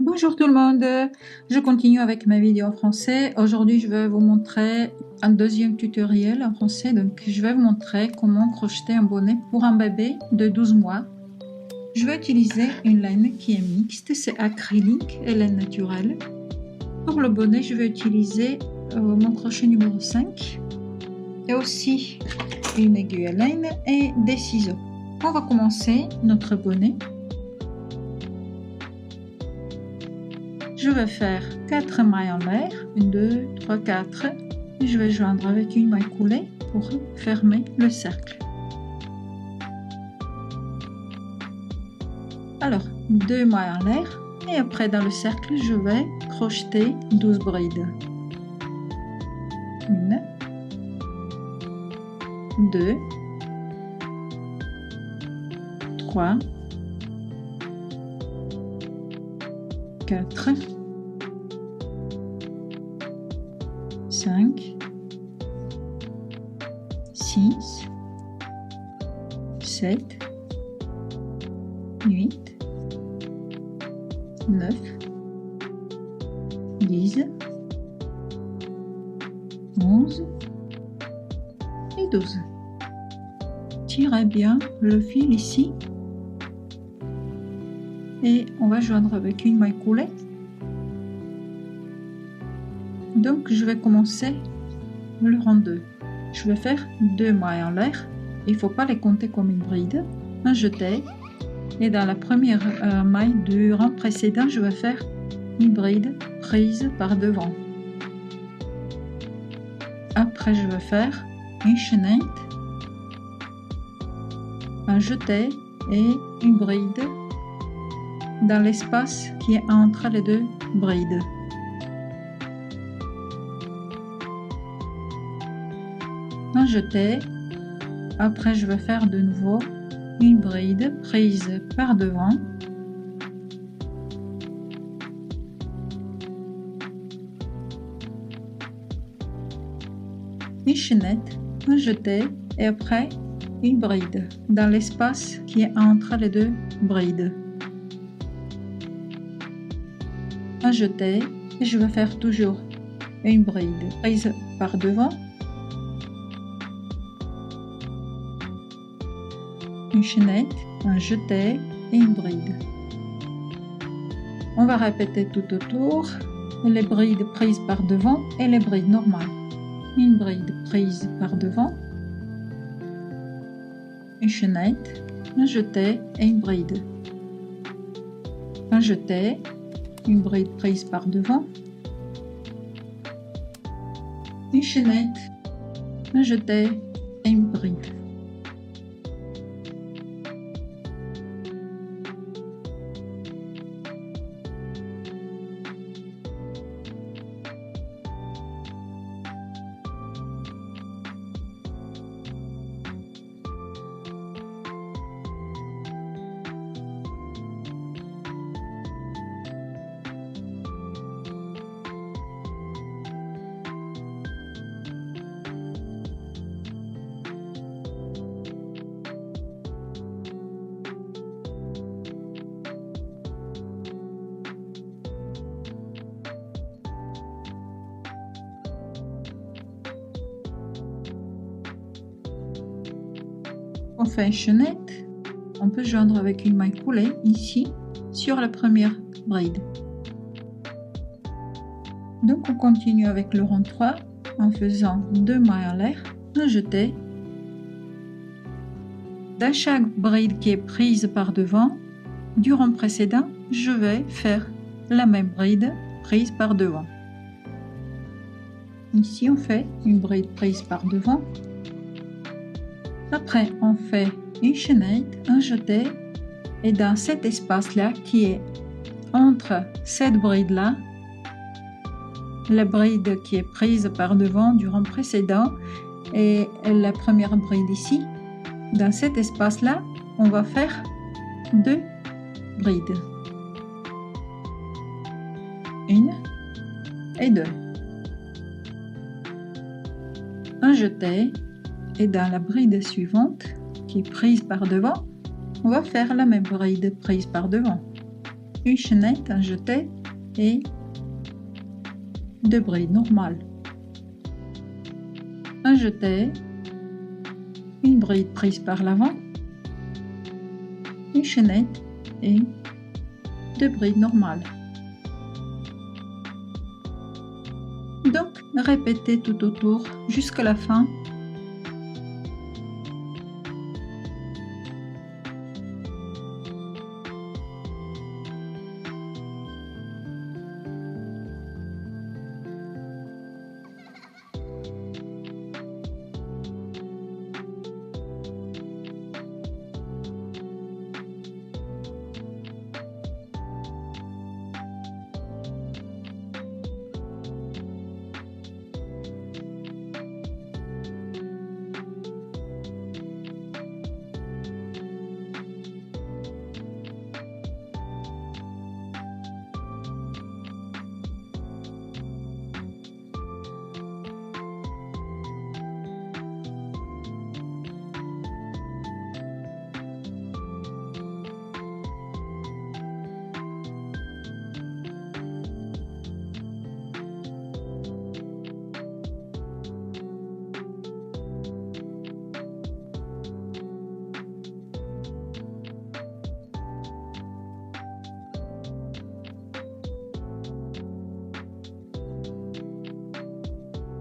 Bonjour tout le monde, je continue avec ma vidéo en français. Aujourd'hui, je vais vous montrer un deuxième tutoriel en français. Donc, je vais vous montrer comment crocheter un bonnet pour un bébé de 12 mois. Je vais utiliser une laine qui est mixte, c'est acrylique et laine naturelle. Pour le bonnet, je vais utiliser mon crochet numéro 5 et aussi une aiguille à laine et des ciseaux. On va commencer notre bonnet. Je vais faire 4 mailles en l'air, 1, 2, 3, 4, et je vais joindre avec une maille coulée pour fermer le cercle. Alors, 2 mailles en l'air, et après dans le cercle, je vais crocheter 12 brides. 1, 2, 3, 4, 5, 6, 7, 8, 9, 10, 11 et 12. Tirez bien le fil ici. Et on va joindre avec une maille coulée. Donc je vais commencer le rang 2. Je vais faire 2 mailles en l'air. Il ne faut pas les compter comme une bride. Un jeté. Et dans la première maille du rang précédent, je vais faire une bride prise par devant. Après, je vais faire une chaînette, un jeté et une bride dans l'espace qui est entre les deux brides. Un jeté. Après, je vais faire de nouveau une bride prise par devant. Une chaînette, un jeté et après une bride dans l'espace qui est entre les deux brides. Un jeté et je vais faire toujours une bride prise par devant, une chaînette, un jeté et une bride. On va répéter tout autour les brides prises par devant et les brides normales. Une bride prise par devant, une chaînette, un jeté et une bride. Un jeté, une bride prise par devant, une chaînette, un jeté et une bride. On fait une chaînette, on peut joindre avec une maille coulée ici sur la première bride. Donc on continue avec le rang 3 en faisant 2 mailles en l'air, un jeté. Dans chaque bride qui est prise par devant, du rang précédent, je vais faire la même bride prise par devant. Ici on fait une bride prise par devant. Après, on fait une chaînette, un jeté, et dans cet espace-là qui est entre cette bride-là, la bride qui est prise par devant du rang précédent et la première bride ici, dans cet espace-là, on va faire 2 brides. 1 et 2. Un jeté. Et dans la bride suivante, qui est prise par devant, on va faire la même bride prise par devant. une chaînette, un jeté et 2 brides normales. Un jeté, une bride prise par l'avant, une chaînette et 2 brides normales. Donc, répétez tout autour jusqu'à la fin.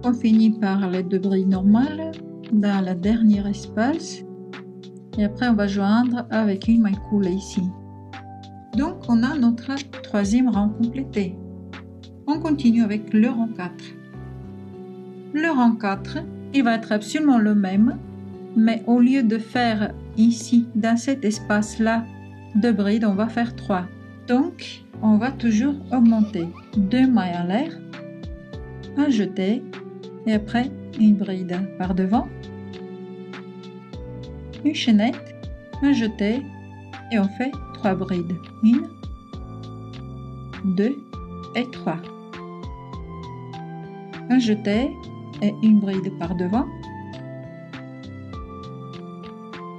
On finit par les 2 brides normales dans le dernier espace et après on va joindre avec une maille coulée ici. Donc on a notre 3e rang complété. On continue avec le rang 4. Le rang 4, il va être absolument le même, mais au lieu de faire ici dans cet espace là 2 brides, on va faire 3. Donc on va toujours augmenter 2 mailles en l'air, un jeté et après une bride par devant, une chaînette, un jeté et on fait 3 brides, 1, 2 et 3, un jeté et une bride par devant,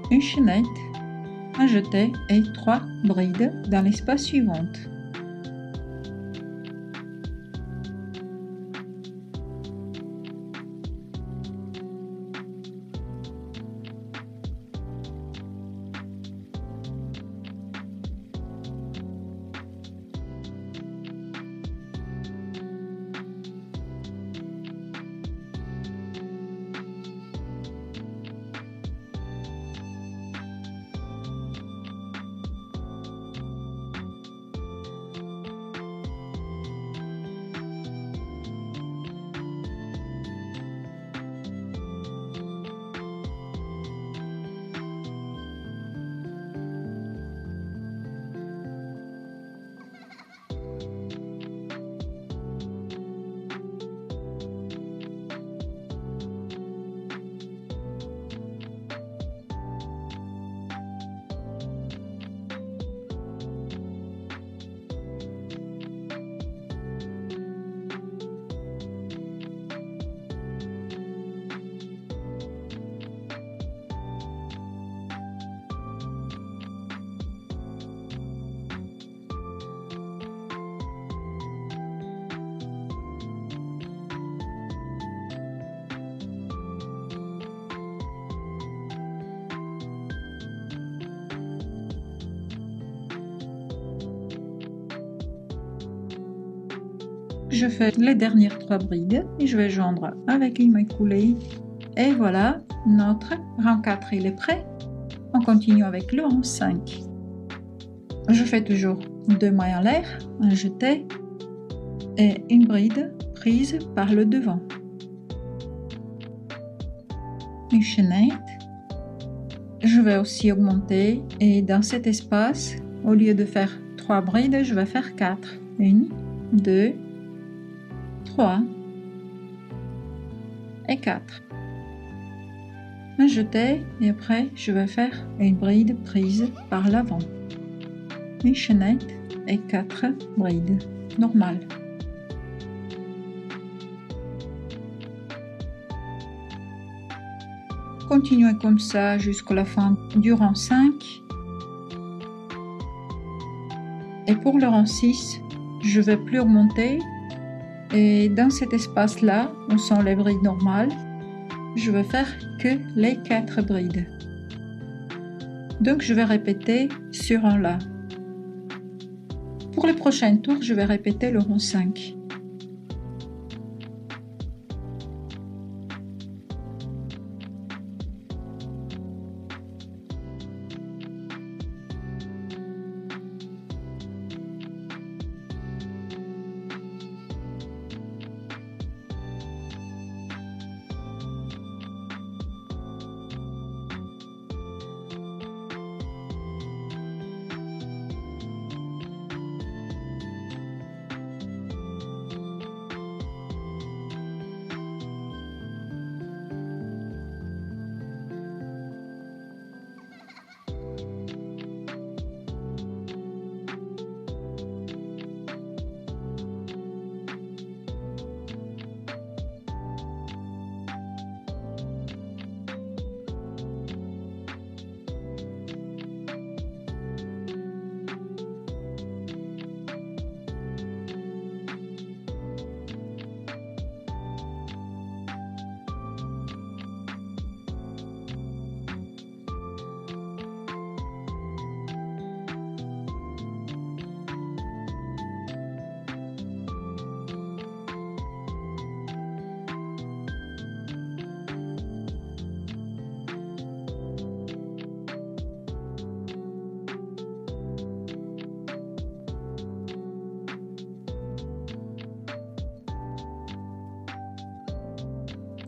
une chaînette, un jeté et 3 brides dans l'espace suivant. Je fais les dernières 3 brides et je vais joindre avec une maille coulée et voilà, notre rang 4 il est prêt. On continue avec le rang 5. Je fais toujours 2 mailles en l'air, un jeté et une bride prise par le devant, une chaînette. Je vais aussi augmenter et dans cet espace, au lieu de faire 3 brides, je vais faire 4. 1, 2, 3 et 4. Un jeté et après je vais faire une bride prise par l'avant, une chaînette et 4 brides normales. Continuez comme ça jusqu'à la fin du rang 5. Et pour le rang 6, je ne vais plus remonter. Et dans cet espace-là, on sent les brides normales. Je vais faire que les 4 brides. Donc je vais répéter ce rang-là. Pour le prochain tour, je vais répéter le rang 5.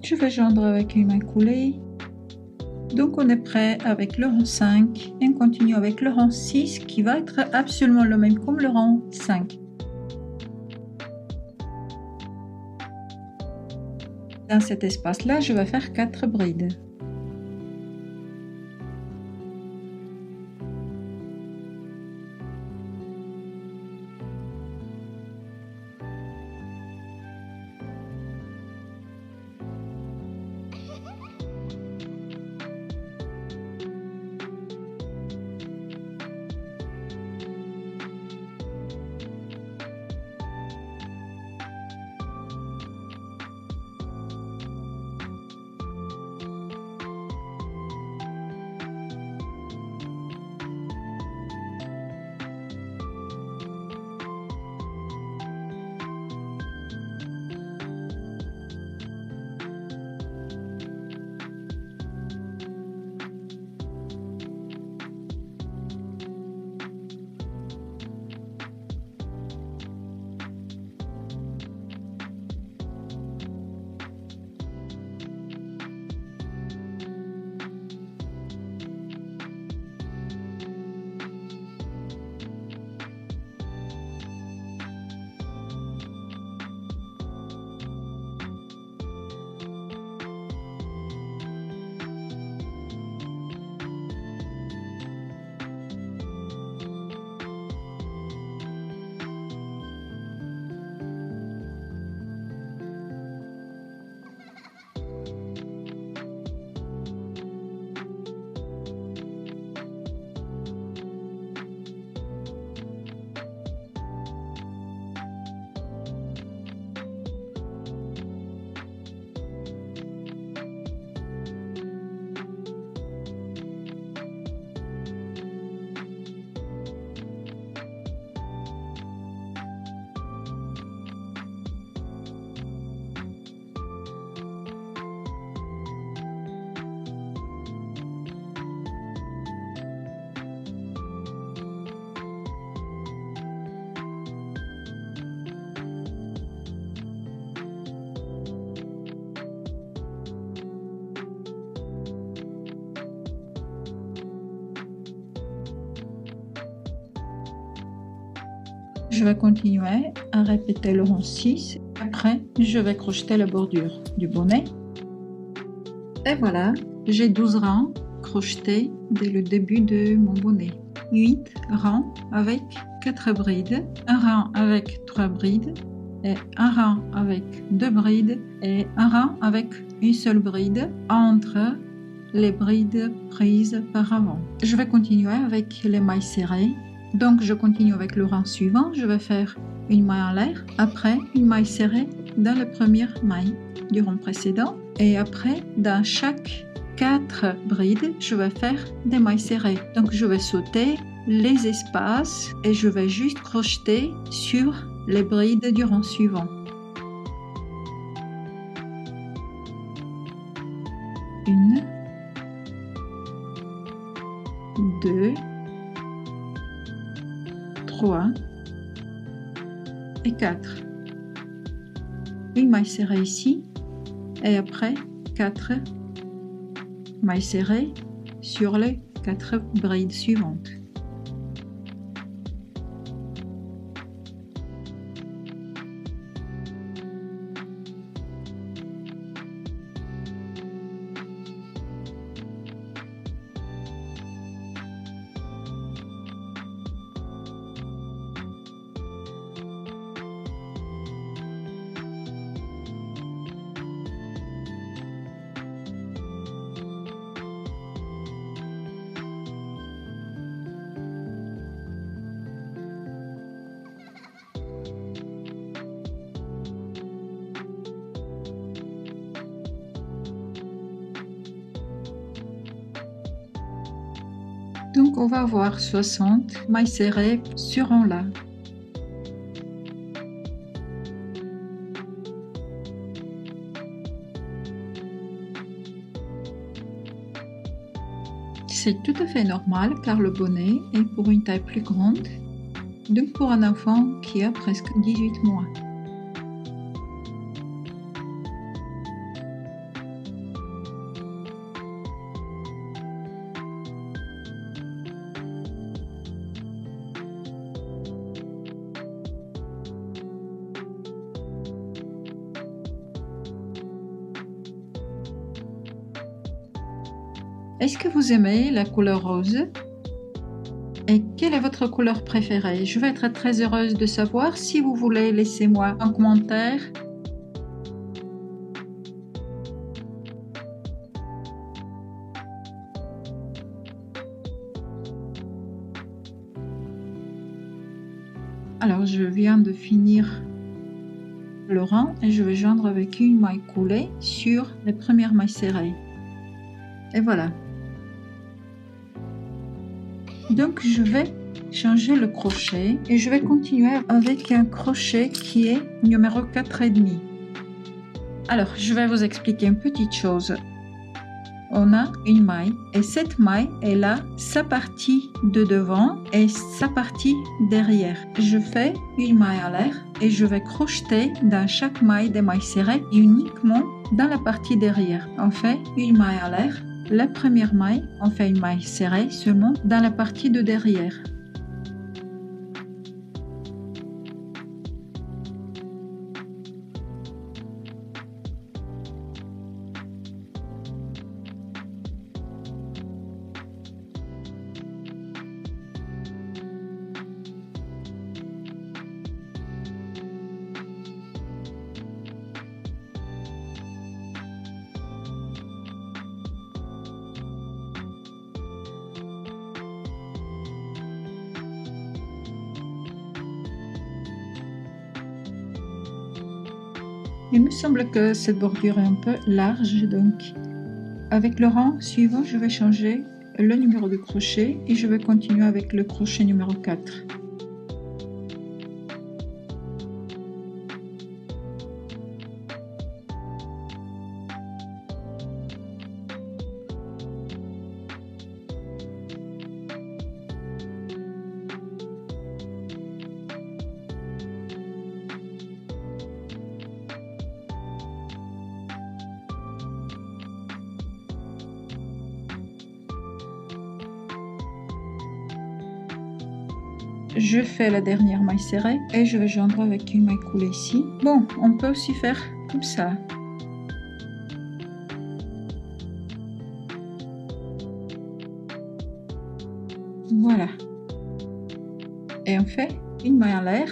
Je vais joindre avec une main coulée. Donc on est prêt avec le rang 5 et on continue avec le rang 6 qui va être absolument le même comme le rang 5. Dans cet espace-là, je vais faire 4 brides. Je vais continuer à répéter le rang 6. Après, je vais crocheter la bordure du bonnet. Et voilà, j'ai 12 rangs crochetés dès le début de mon bonnet. 8 rangs avec 4 brides, un rang avec 3 brides, et un rang avec 2 brides et un rang avec une seule bride entre les brides prises par avant. Je vais continuer avec les mailles serrées Donc je continue avec le rang suivant, je vais faire une maille en l'air, après une maille serrée dans la première maille du rang précédent et après dans chaque 4 brides, je vais faire des mailles serrées. Donc je vais sauter les espaces et je vais juste crocheter sur les brides du rang suivant. Une, 2, 3 et 4. Une maille serrée ici et après 4 mailles serrées sur les 4 brides suivantes. Donc on va avoir 60 mailles serrées sur rang-là. C'est tout à fait normal car le bonnet est pour une taille plus grande, donc pour un enfant qui a presque 18 mois. Est-ce que vous aimez la couleur rose? Et quelle est votre couleur préférée? Je vais être très heureuse de savoir. Si vous voulez, laissez-moi un commentaire. Alors, je viens de finir le rang et je vais joindre avec une maille coulée sur les premières mailles serrées. Et voilà. Donc je vais changer le crochet et je vais continuer avec un crochet qui est numéro 4,5. Alors je vais vous expliquer une petite chose. On a une maille et cette maille elle a sa partie de devant et sa partie derrière. Je fais une maille à l'air et je vais crocheter dans chaque maille des mailles serrées uniquement dans la partie derrière. On fait une maille à l'air. La première maille, on fait une maille serrée seulement dans la partie de derrière. Il me semble que cette bordure est un peu large, donc avec le rang suivant, je vais changer le numéro de crochet et je vais continuer avec le crochet numéro 4. Je fais la dernière maille serrée et je vais joindre avec une maille coulée ici. Bon, on peut aussi faire comme ça. Voilà. Et on fait une maille en l'air.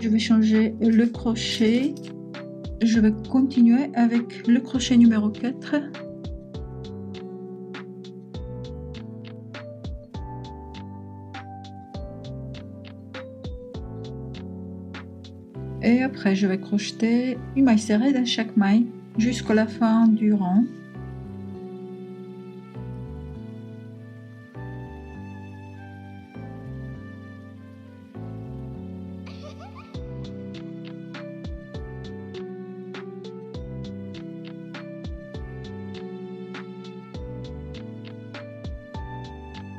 Je vais changer le crochet. Je vais continuer avec le crochet numéro 4. Et après, je vais crocheter une maille serrée dans chaque maille jusqu'à la fin du rang.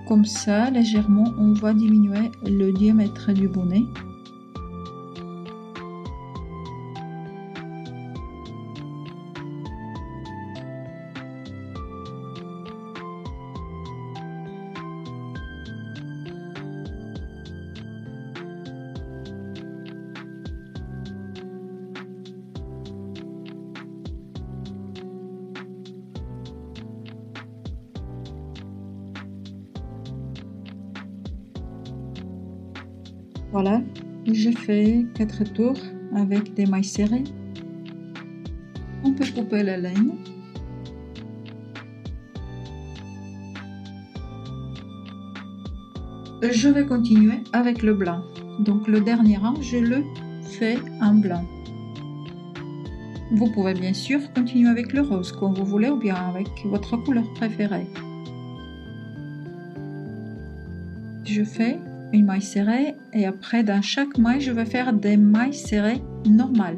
Comme ça, légèrement, on va diminuer le diamètre du bonnet. Voilà, je fais 4 tours avec des mailles serrées. On peut couper la laine. Je vais continuer avec le blanc. Donc le dernier rang, je le fais en blanc. Vous pouvez bien sûr continuer avec le rose comme vous voulez ou bien avec votre couleur préférée. Je fais une maille serrée et après dans chaque maille je vais faire des mailles serrées normales.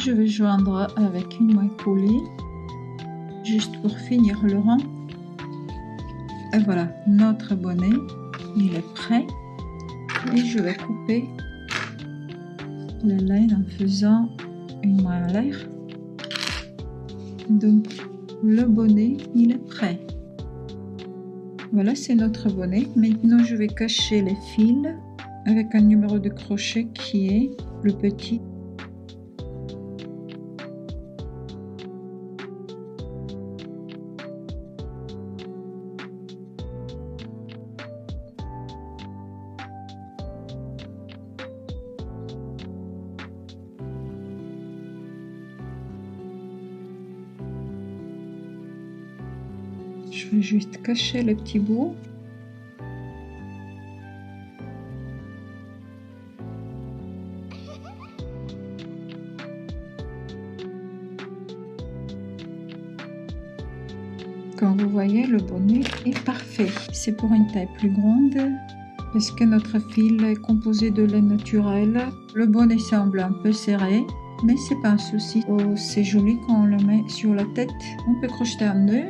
Je vais joindre avec une maille coulée juste pour finir le rang. Et voilà, notre bonnet il est prêt et je vais couper la laine en faisant une maille à l'air. Donc le bonnet il est prêt. Voilà, c'est notre bonnet. Maintenant je vais cacher les fils avec un numéro de crochet qui est le petit. Je vais juste cacher le petit bout. Comme vous voyez, le bonnet est parfait. C'est pour une taille plus grande parce que notre fil est composé de laine naturelle. Le bonnet semble un peu serré, mais c'est pas un souci. Oh, c'est joli quand on le met sur la tête. On peut crocheter un nœud